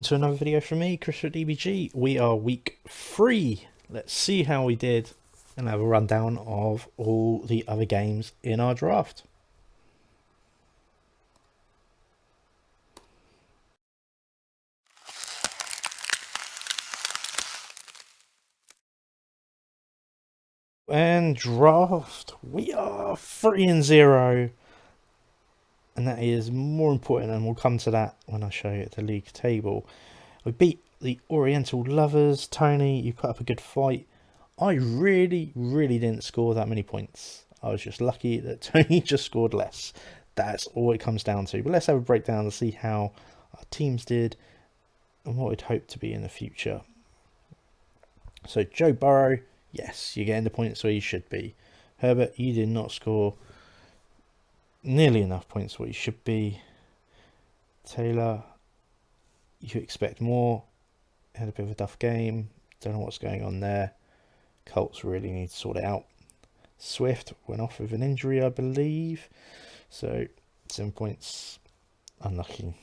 To another video from me, Chris at DBG. We are week 3. Let's see how we did and have a rundown of all the other games in our draft. And draft, we are 3-0, and that is more important, and we'll come to that when I show you the league table. We beat the Oriental Lovers. Tony, you put up a good fight. I really didn't score that many points. I was just lucky that Tony just scored less. That's all it comes down to. But let's have a breakdown and see how our teams did and what we'd hope to be in the future. So Joe Burrow, yes, you're getting the points where you should be. Herbert, you did not score nearly enough points where you should be. Taylor, you expect more. Had a bit of a tough game. Don't know what's going on there. Colts really need to sort it out. Swift went off with an injury, I believe. So 7 points. Unlucky.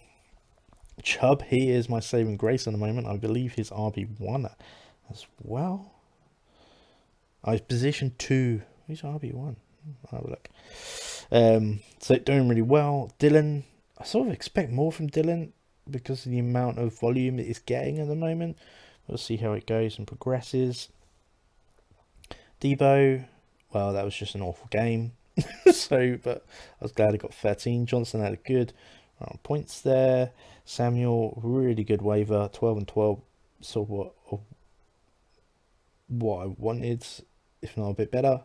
Chubb, he is my saving grace at the moment. I believe he's RB1 as well. He's position 2. Who's RB1? I'll have a look. So doing really well. Dylan, I sort of expect more from Dylan because of the amount of volume it is getting at the moment. We'll see how it goes and progresses. Debo, well, that was just an awful game. But I was glad I got 13. Johnson had a good points there. Samuel, really good waiver, 12 and 12. So what I wanted, if not a bit better.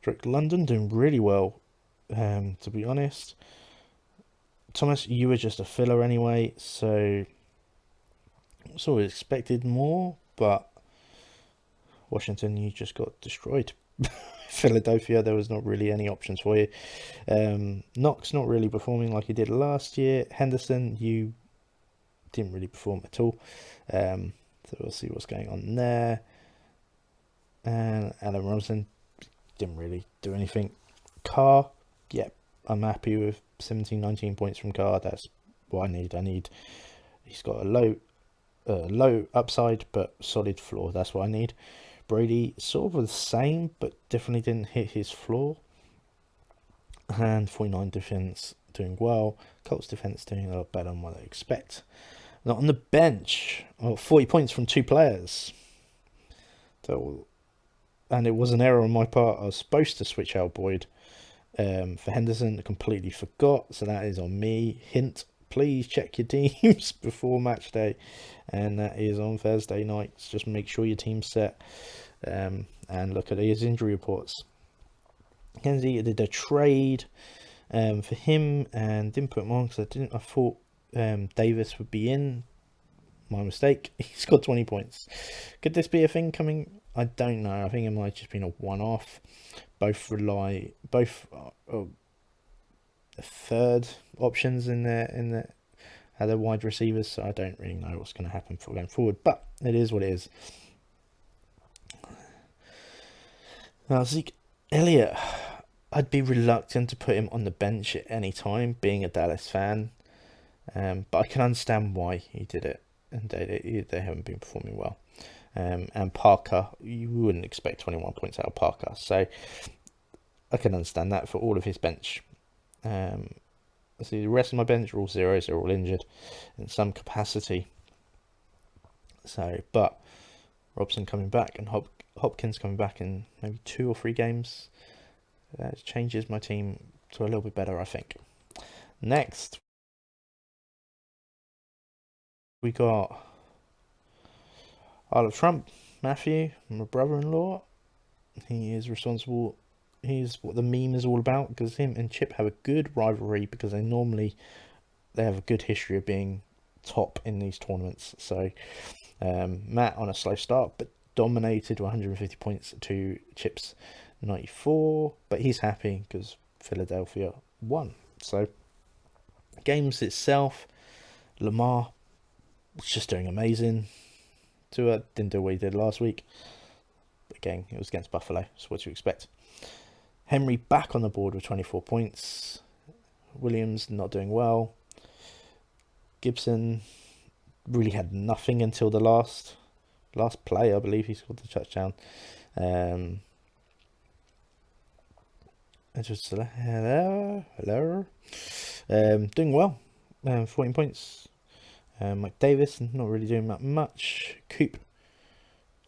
Drake London doing really well, to be honest. Thomas, you were just a filler anyway, so sort of expected more, but Washington, you just got destroyed. Philadelphia, there was not really any options for you. Knox not really performing like he did last year. Henderson, you didn't really perform at all. So we'll see what's going on there. And Alan Robinson didn't really do anything. Carr, yeah, I'm happy with 17, 19 points from Carr. That's what I need. He's got a low upside, but solid floor. That's what I need. Brady, sort of the same, but definitely didn't hit his floor. And 49 defense doing well. Colts defense doing a lot better than what I expect. Not on the bench. 40 points from 2 players. So, and it was an error on my part. I was supposed to switch out Boyd for Henderson. I completely forgot. So that is on me. Hint, please check your teams before match day. And that is on Thursday nights. Just make sure your team's set. And look at his injury reports. Kenzie did a trade for him and didn't put him on because I thought Davis would be in. My mistake. He's got 20 points. Could this be a thing coming? I don't know. I think it might have just been a one-off. Both third options in the other wide receivers, so I don't really know what's going to happen for going forward. But it is what it is. Now Zeke Elliott, I'd be reluctant to put him on the bench at any time, being a Dallas fan. But I can understand why he did it, and they haven't been performing well. And Parker, you wouldn't expect 21 points out of Parker, so I can understand that for all of his bench. See, the rest of my bench are all zeros, they're all injured in some capacity. So, but Robson coming back and Hopkins coming back in maybe 2 or 3 games, that changes my team to a little bit better, I think. Next, we got Isle of Trump, Matthew, my brother-in-law. He is responsible. He's what the meme is all about, because him and Chip have a good rivalry, because they have a good history of being top in these tournaments. So Matt on a slow start, but dominated 150 points to Chip's 94, but he's happy because Philadelphia won. So games itself, Lamar was just doing amazing. Tua didn't do what he did last week. But again, it was against Buffalo, so what do you expect? Henry back on the board with 24 points. Williams not doing well. Gibson really had nothing until the last play. I believe he scored the touchdown. Just hello. Doing well. 14 points. Mike Davis not really doing that much. Coop,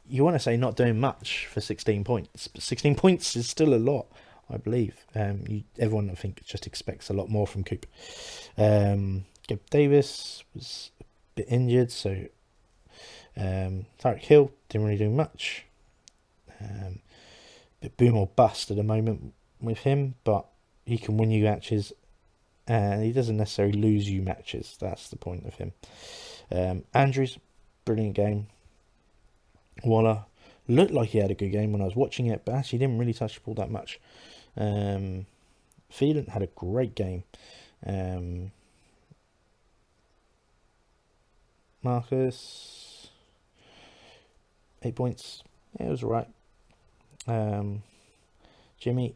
you want to say not doing much for 16 points, but 16 points is still a lot, I believe. Everyone, I think, just expects a lot more from Coop. Gabe Davis was a bit injured, so Tyreek Hill didn't really do much. Bit boom or bust at the moment with him, but he can win you matches, and he doesn't necessarily lose you matches. That's the point of him. Andrews, brilliant game. Waller looked like he had a good game when I was watching it, but actually didn't really touch the ball that much. Thielen had a great game. Marcus, 8 points. Yeah, it was alright. Jimmy,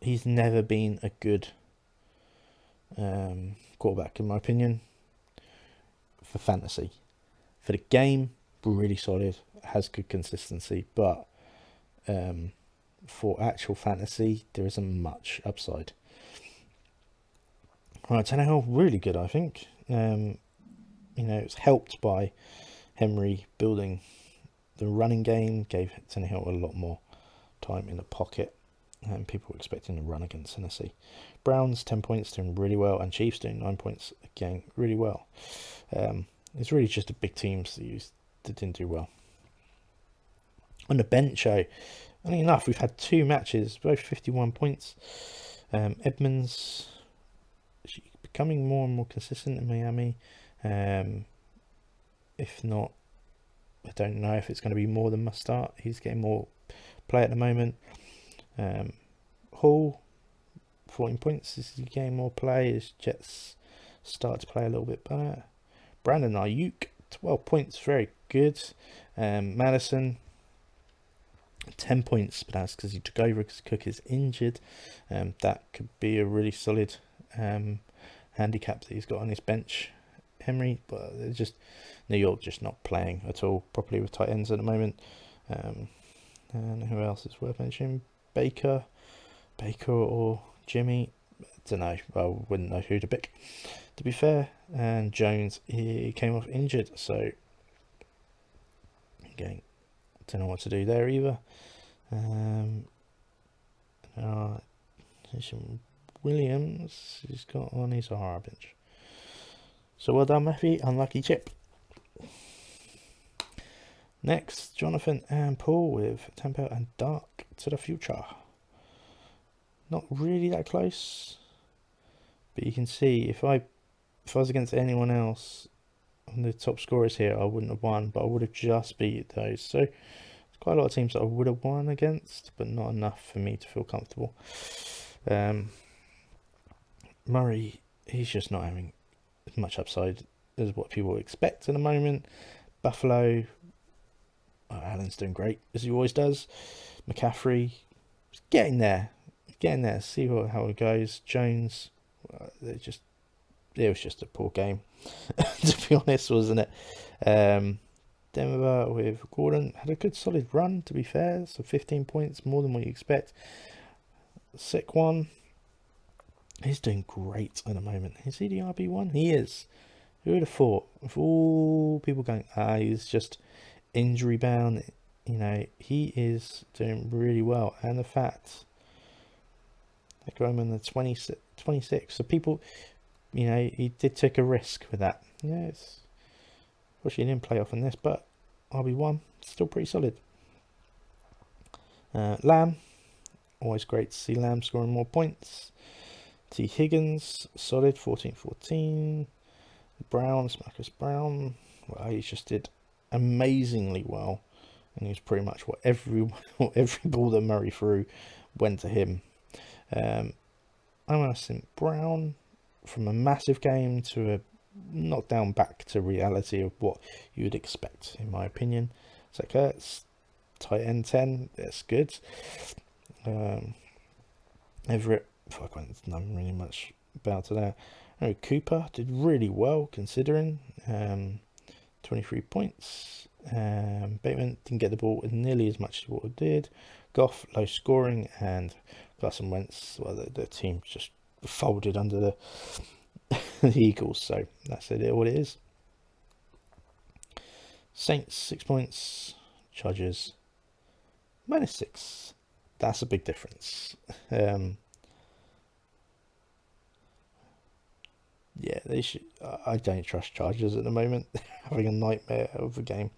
he's never been a good quarterback in my opinion. For fantasy, for the game, really solid, has good consistency, but for actual fantasy, there isn't much upside. Right, Tannehill, really good, I think. It's helped by Henry building the running game, gave Tannehill a lot more time in the pocket, and people were expecting to run against Tennessee. Browns, 10 points, doing really well, and Chiefs doing 9 points, again, really well. It's really just the big teams that didn't do well. On the bench, funny enough, we've had 2 matches, both 51 points. Edmonds becoming more and more consistent in Miami. If not, I don't know if it's going to be more than must start. He's getting more play at the moment. Hall, 14 points. This is getting more play as Jets start to play a little bit better. Brandon Ayuk, 12 points, very good. Madison, 10 points, but that's because he took over because Cook is injured. That could be a really solid handicap that he's got on his bench. Henry, but they're just New York just not playing at all properly with tight ends at the moment. And who else is worth mentioning? Baker or Jimmy, don't know. I wouldn't know who to pick, to be fair. And Jones, he came off injured, so again, don't know what to do there either. Williams, he's got on his IR bench. So well done, Matthew. Unlucky chip. Next, Jonathan and Paul with Tempo and Dark to the Future. Not really that close, but you can see if I was against anyone else on the top scorers here, I wouldn't have won, but I would have just beat those. So there's quite a lot of teams that I would have won against, but not enough for me to feel comfortable. Murray, he's just not having as much upside as what people expect at the moment. Buffalo, Allen's doing great as he always does. McCaffrey, getting there. See how it goes. Jones, it was just a poor game, to be honest, wasn't it? Denver with Gordon had a good solid run, to be fair. So 15 points, more than what you expect. Sick one. He's doing great at the moment. Is he the RB1? He is. Who would have thought? With all people going, he's just injury bound. He is doing really well. And the fact that got him in the 26. So people, he did take a risk with that. Yes. Unfortunately, he didn't play off in this, but RB1, still pretty solid. Lamb, always great to see Lamb scoring more points. T. Higgins, solid, 14-14. Browns, Marcus Brown, well, he just did amazingly well, and he was pretty much what every ball that Murray threw went to him. I'm going to St. Brown, from a massive game to a knockdown back to reality of what you would expect, in my opinion. Zach Ertz, tight end 10, that's good. Everett, I can't know really much about that. Oh, Cooper did really well considering. 23 points. Bateman didn't get the ball nearly as much as what it did. Goff, low scoring, and Carson Wentz, well, the team just folded under the, the Eagles, so that's it, what it is. Saints, 6 points. Chargers, -6. That's a big difference. Yeah, they should. I don't trust Chargers at the moment. Having a nightmare of a game.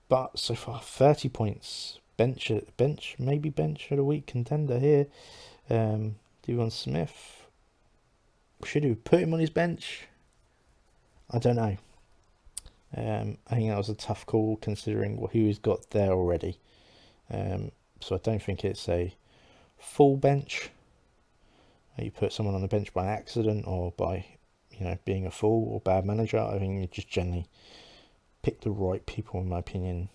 But so far, 30 points. Bench of the week contender here. Devon Smith. Should we put him on his bench? I don't know. I think that was a tough call considering who he's got there already. So I don't think it's a full bench. You put someone on the bench by accident or by, being a fool or bad manager. I think you just generally pick the right people, in my opinion,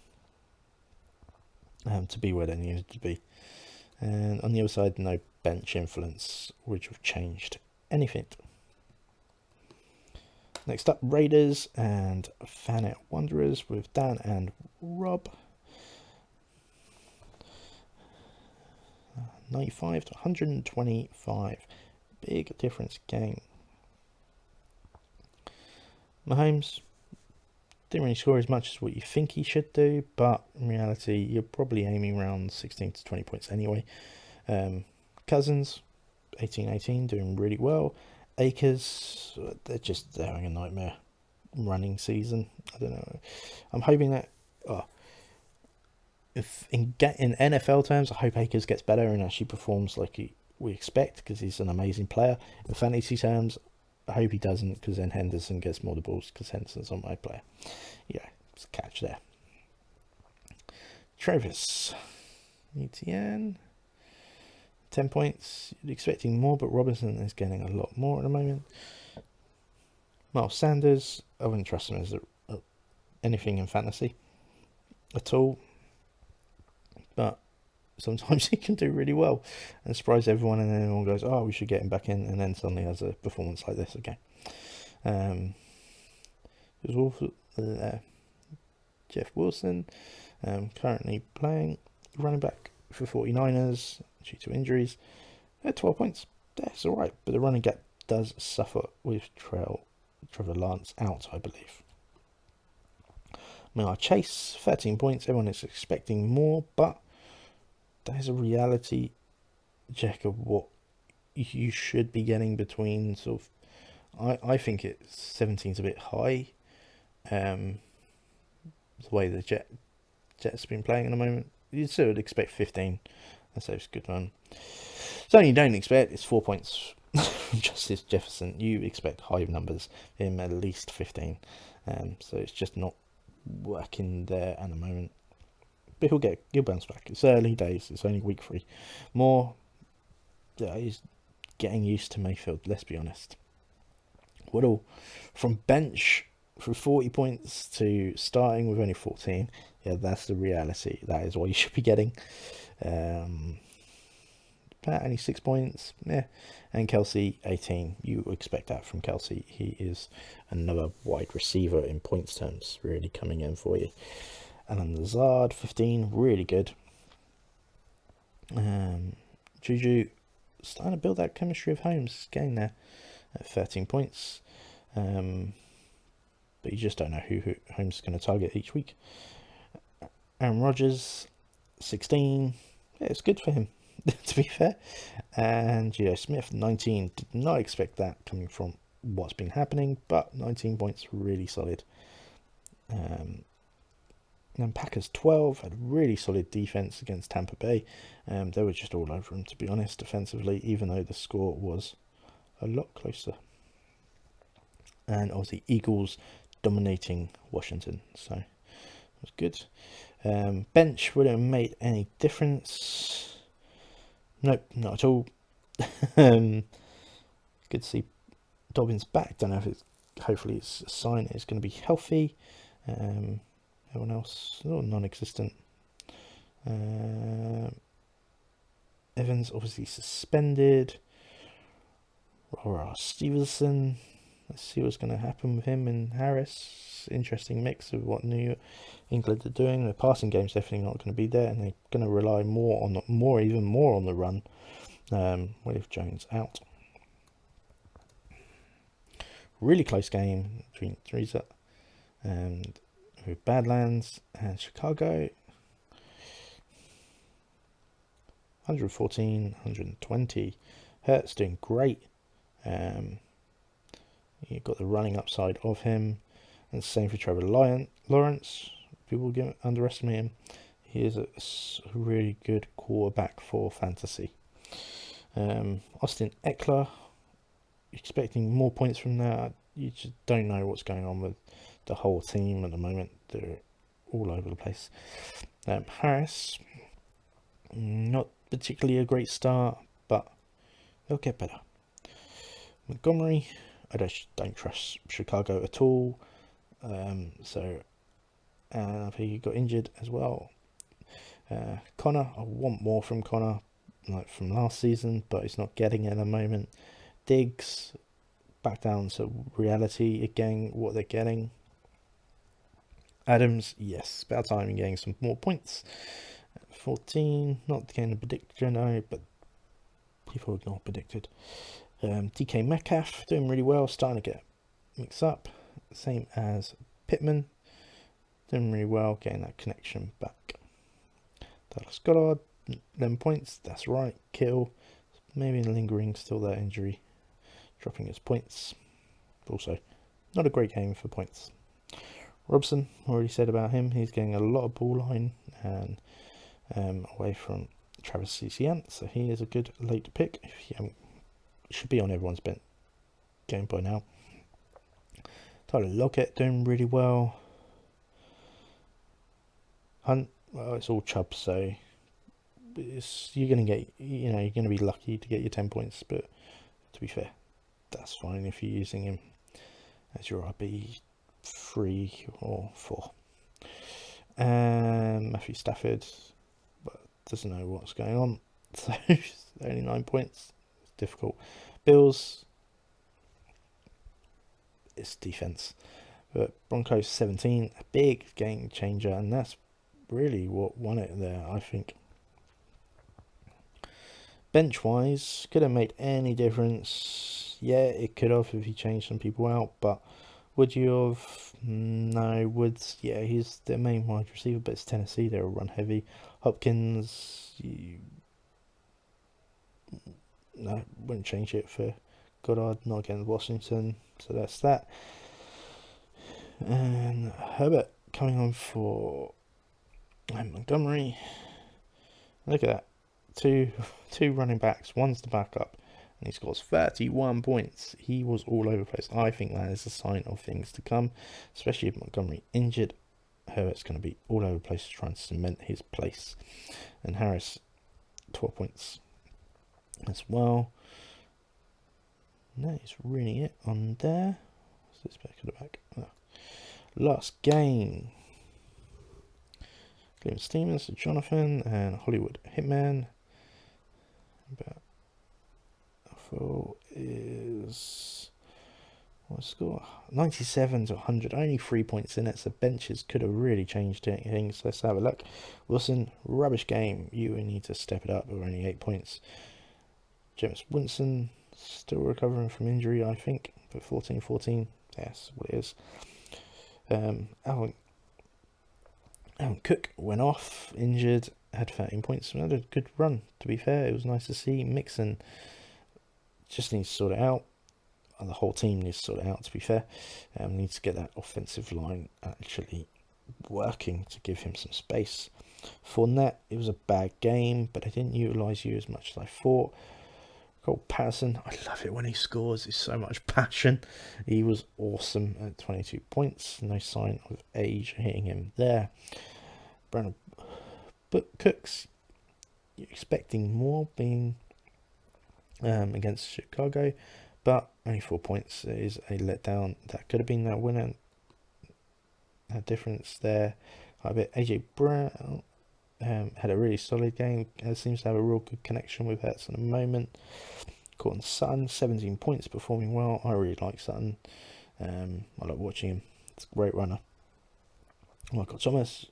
to be where they needed to be. And on the other side, no bench influence, which have changed anything. Next up, Raiders and Fanet Wanderers with Dan and Rob. 95 to 125. Big difference game. Mahomes didn't really score as much as what you think he should do, but in reality, you're probably aiming around 16 to 20 points anyway. Cousins, 18-18, doing really well. Akers, they're having a nightmare running season. I don't know. I'm hoping that if in NFL terms, I hope Akers gets better and actually performs like we expect, because he's an amazing player. In fantasy terms, I hope he doesn't, because then Henderson gets more of the balls, because Henderson's not my player. Yeah, it's a catch there. Travis Etienne, 10 points. You're expecting more, but Robinson is getting a lot more at the moment. Miles Sanders, I wouldn't trust him as anything in fantasy at all, but sometimes he can do really well and surprise everyone, and then everyone goes, oh, we should get him back in, and then suddenly has a performance like this again. There's also Jeff Wilson, currently playing running back for 49ers due to injuries. 12 points, that's alright, but the running gap does suffer with Trevor Lance out, I believe. Now Chase, 13 points. Everyone is expecting more, but that is a reality check of what you should be getting between sort of. I think 17's a bit high. The way the Jets been playing at the moment, you sort of expect 15. That's a good one. Something you don't expect is 4 points from Justice Jefferson. You expect high numbers, him at least 15. So it's just not working there at the moment. But he'll bounce back. It's early days. It's only week 3. He's getting used to Mayfield. Let's be honest. Waddle from bench for 40 points to starting with only 14. Yeah, that's the reality. That is what you should be getting. Pat only 6 points. Yeah, and Kelsey 18. You expect that from Kelsey. He is another wide receiver in points terms, really coming in for you. Alan Lazard, 15, really good. Juju starting to build that chemistry of Holmes, getting there at 13 points. But you just don't know who Holmes is going to target each week. Aaron Rodgers, 16. Yeah, it's good for him, to be fair. And Gio Smith, 19. Did not expect that coming from what's been happening, but 19 points, really solid. And Packers 12 had really solid defense against Tampa Bay. They were just all over them, to be honest, defensively, even though the score was a lot closer. And obviously Eagles dominating Washington, so it was good. Bench would have made any difference? Nope, not at all. Good to see Dobbins back. Don't know if hopefully it's a sign it's going to be healthy. Everyone else, non-existent. Evans obviously suspended. Stevenson. Let's see what's going to happen with him and Harris. Interesting mix of what New England are doing. The passing game's definitely not going to be there, and they're going to rely even more on the run with Jones out. Really close game between Teresa and with Badlands and Chicago. 114, 120. Hurts doing great. You've got the running upside of him, and the same for Trevor Lawrence. People underestimate him. He is a really good quarterback for fantasy. Austin Eckler, expecting more points from that. You just don't know what's going on with the whole team at the moment. They're all over the place. Harris, not particularly a great start, but they'll get better. Montgomery, I don't trust Chicago at all. And I think he got injured as well. Connor, I want more from Connor, like from last season, but he's not getting it at the moment. Diggs, back down to reality again, what they're getting. Adams, yes, about time and getting some more points. 14, not getting a prediction, no, but people have not predicted. DK Metcalf, doing really well, starting to get mixed up. Same as Pittman, doing really well, getting that connection back. Dallas Goddard, 11 points, that's right. Kittle, maybe lingering still that injury, dropping his points. Also, not a great game for points. Robson, already said about him, he's getting a lot of ball line and away from Travis Etienne, so he is a good late pick. If you haven't, should be on everyone's bench game by now. Tyler Lockett doing really well. Hunt, well, it's all Chubb, so you're going to be lucky to get your 10 points, but to be fair, that's fine if you're using him as your RB 3 or 4. Matthew Stafford, but doesn't know what's going on, so only 9 points. It's difficult. Bills, it's defense, but Broncos 17, a big game changer, and that's really what won it there, I think. Bench wise, could have made any difference. Yeah, it could have if he changed some people out, but would you have? No. Woods, yeah, he's their main wide receiver, but it's Tennessee, they're a run heavy. Hopkins, no, wouldn't change it for Goddard, not against Washington, so that's that. And Herbert coming on for Montgomery. Look at that, two running backs, one's the backup, and he scores 31 points. He was all over the place. I think that is a sign of things to come, especially if Montgomery injured. Herbert's going to be all over the place to try and cement his place. And Harris, 12 points as well. That is really it on there. What's this back at the back? Oh. Last game. Glenn Stevens, Jonathan, and Hollywood Hitman. But is what's the score? 97 to 100. Only 3 points in it, so benches could have really changed things. Let's have a look. Wilson, rubbish game. You need to step it up. We're only 8 points. James Winston, still recovering from injury, I think. But 14-14. That's what it is. Alvin Cook went off, injured, had 13 points. Had a good run, to be fair. It was nice to see. Mixon just needs to sort it out. And the whole team needs to sort it out, to be fair. Needs to get that offensive line actually working to give him some space. Fournette, it was a bad game, but I didn't utilise you as much as I thought. Cole Patterson, I love it when he scores. There's so much passion. He was awesome at 22 points. No sign of age hitting him there. Brandon Cooks, you're expecting more being against Chicago, but only 4 points is a letdown. That could have been that winner. That difference there. I bet AJ Brown had a really solid game. Seems to have a real good connection with Hertz at the moment. Caught on Sutton, 17 points, performing well. I really like Sutton. I like watching him. It's a great runner. Michael Thomas,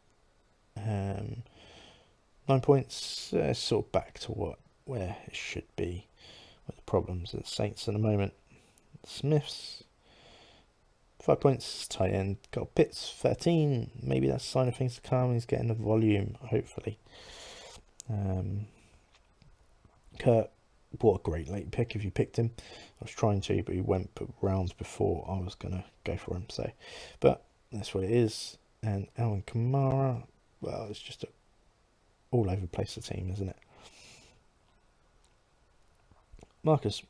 9 points. Sort of back to where it should be. With the problems at Saints at the moment. Smiths, 5 points. Tight end. Got Pitts, 13. Maybe that's a sign of things to come. He's getting the volume, hopefully. Kurt, what a great late pick if you picked him. I was trying to, but he went rounds before I was going to go for him. So, but that's what it is. And Alvin Kamara, well, it's just all over the place, the team, isn't it? Marcus,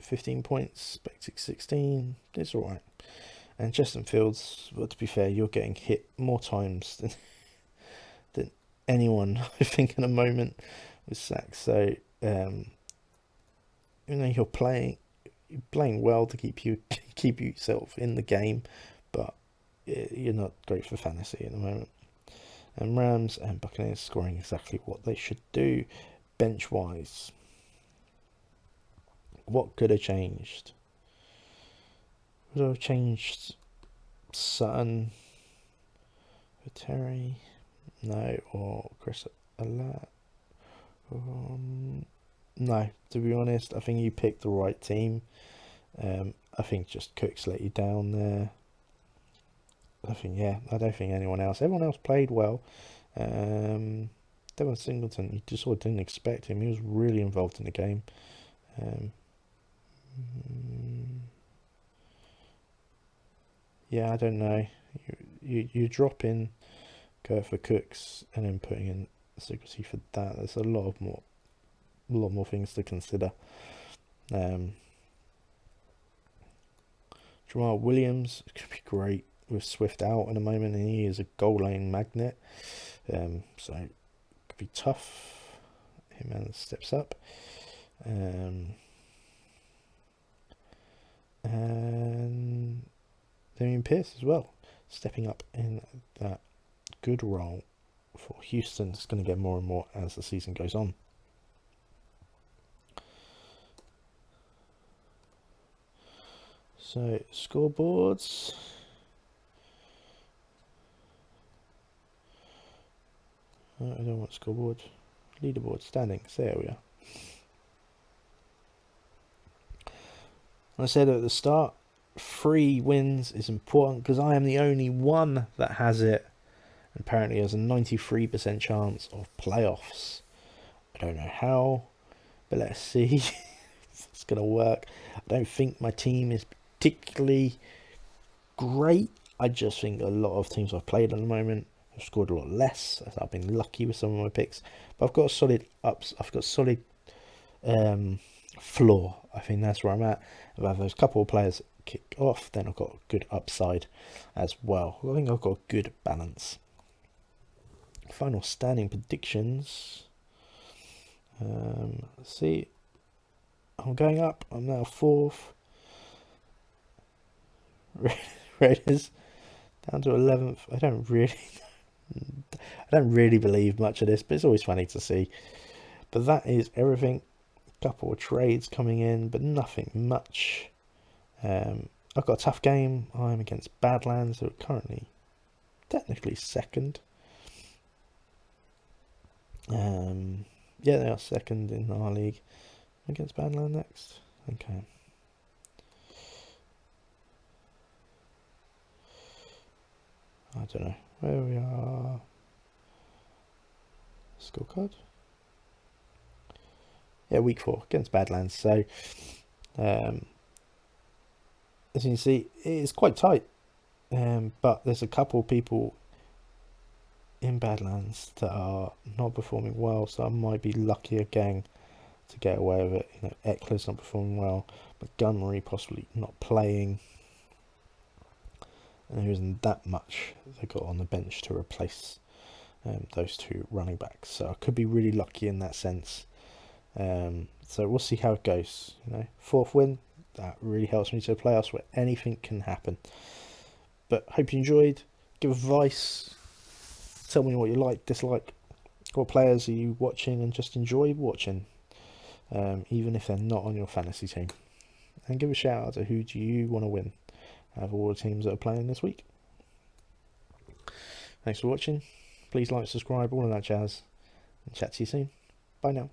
15 points, Spectic 16. It's all right. And Justin Fields, well, to be fair, you're getting hit more times than anyone, I think, in a moment with sacks. So, you're playing well to keep yourself in the game, but you're not great for fantasy at the moment. And Rams and Buccaneers scoring exactly what they should do, bench wise. What could have changed? Would I have changed Sutton for Terry? No, or Chris Alert? No, to be honest, I think you picked the right team. I think just Cooks let you down there. I don't think anyone else. Everyone else played well. Devon Singleton, you just sort of didn't expect him. He was really involved in the game. I don't know. You drop in Kurt for Cooks and then putting in Secrecy for that. There's a lot more things to consider. Jamal Williams could be great with Swift out at the moment, and he is a goal line magnet. So it could be tough. Him steps up. And Damian Pierce as well, stepping up in that good role for Houston. It's going to get more and more as the season goes on. So, scoreboards. I don't want scoreboard. Leaderboard standings. There we are. I said at the start, 3 wins is important because I am the only one that has it. Apparently has a 93% chance of playoffs. I don't know how, but let's see if it's going to work. I don't think my team is particularly great. I just think a lot of teams I've played at the moment have scored a lot less, as I've been lucky with some of my picks. But I've got a solid floor. I think that's where I'm at. If I have those couple of players kick off, then I've got a good upside as well. I think I've got a good balance. Final standing predictions. Let's see. I'm going up. I'm now 4th. Raiders down to 11th. I don't really believe much of this, but it's always funny to see. But that is everything. Couple of trades coming in, but nothing much. I've got a tough game. I'm against Badlands, who are currently technically second. They are second in our league. Against Badlands next. Okay. I don't know where we are. Scorecard. Yeah, week 4 against Badlands. So, as you can see, it is quite tight. But there's a couple of people in Badlands that are not performing well, so I might be lucky again to get away with it. Eckler's not performing well, Montgomery possibly not playing, and there isn't that much they got on the bench to replace those 2 running backs. So I could be really lucky in that sense. So we'll see how it goes. 4th win, that really helps me to the playoffs where anything can happen. But hope you enjoyed. Give advice. Tell me what you like, dislike. What players are you watching and just enjoy watching? even if they're not on your fantasy team. And give a shout out to who do you want to win out of all the teams that are playing this week. Thanks for watching. Please like, subscribe, all of that jazz. And chat to you soon. Bye now.